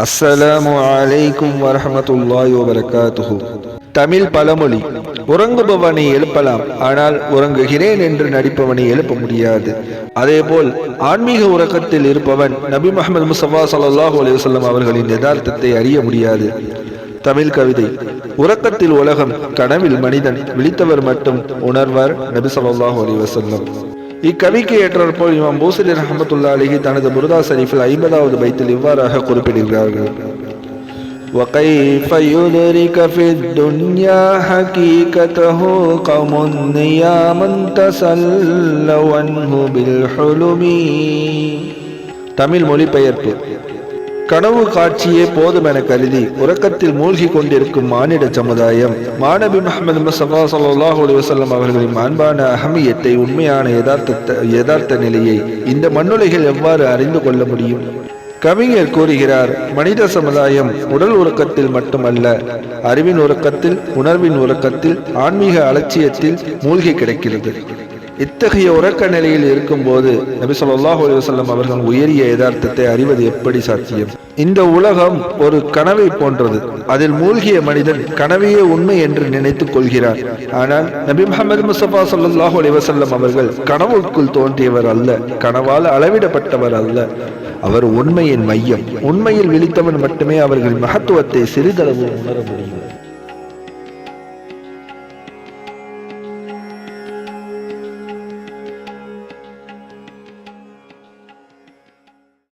அஸ்ஸலாமு அலைக்கும் வரஹ்மத்துல்லாஹி வபரகாத்துஹு. தமிழ் பழமொழி: உறங்குபவனை எழுப்பலாம், ஆனால் உறங்குகிறேன் என்று நடிப்பவனை எழுப்ப முடியாது. அதேபோல் ஆன்மீக உறக்கத்தில் இருப்பவன் நபி முஹம்மது முஸ்தபா ஸல்லல்லாஹு அலைஹி வஸல்லம் அவர்களின் யதார்த்தத்தை அறிய முடியாது. தமிழ் கவிதை: உறக்கத்தில் உலகம், கனவில் மனிதன், விழித்தவர் மட்டும் உணர்வார் நபி ஸல்லல்லாஹு அலைஹி வஸல்லம். இக்கவிக்கு ஏற்றாற்போல் இமாம் பூசரி ரஹ்மத்துல்லாஹி அலைஹி தனது புர்தா ஷரீஃபில் 50வது பைத்தில் இவ்வாறாக குறிப்பிடுகிறார்கள்: وَكَيْفَ يُدْرِكَ فِي الدُّنْيَا حَقِيقَتَهُ قَوْمٌ نِيَامٌ تَسَلَّوْا عَنْهُ بِالْحُلُمِ. தமிழ் மொழிபெயர்ப்பு: கனவு காட்சியே போதும் என கருதி உறக்கத்தில் மூழ்கி கொண்டிருக்கும் மானிட சமுதாயம் மாநபி முஹம்மது முஸ்தபா ஸல்லல்லாஹு அலைஹி வஸல்லம் அவர்களின் அன்பான அஹமியத்தை, உண்மையான யதார்த்த நிலையை இந்த மண்ணுலகில் எவ்வாறு அறிந்து கொள்ள முடியும்? கவிஞர் கூறுகிறார்: மனித சமுதாயம் உடல் உறக்கத்தில் மட்டுமல்ல, அறிவின் உறக்கத்தில், உணர்வின் உறக்கத்தில், ஆன்மீக அலட்சியத்தில் மூழ்கி கிடக்கிறது. இத்தகைய உறக்க நிலையில் இருக்கும் போது நபி ஸல்லல்லாஹு அலைஹி வஸல்லம் அவர்கள் உயரிய யதார்த்தத்தை அறிவது எப்படி சாத்தியம்? இந்த உலகம் ஒரு கனவை போன்றது. அதில் மூழ்கிய மனிதன் கனவையே உண்மை என்று நினைத்துக் கொள்கிறார். ஆனால் நபி முஹம்மது முஸ்தபா ஸல்லல்லாஹு அலைஹி வஸல்லம் அவர்கள் கனவுக்குள் தோன்றியவர் அல்ல, கனவால் அளவிடப்பட்டவர் அல்ல. அவர் உண்மையின் மையம். உண்மையில் விழித்தவன் மட்டுமே அவர்களின் மகத்துவத்தை சிறிதளவு உணர முடியும்.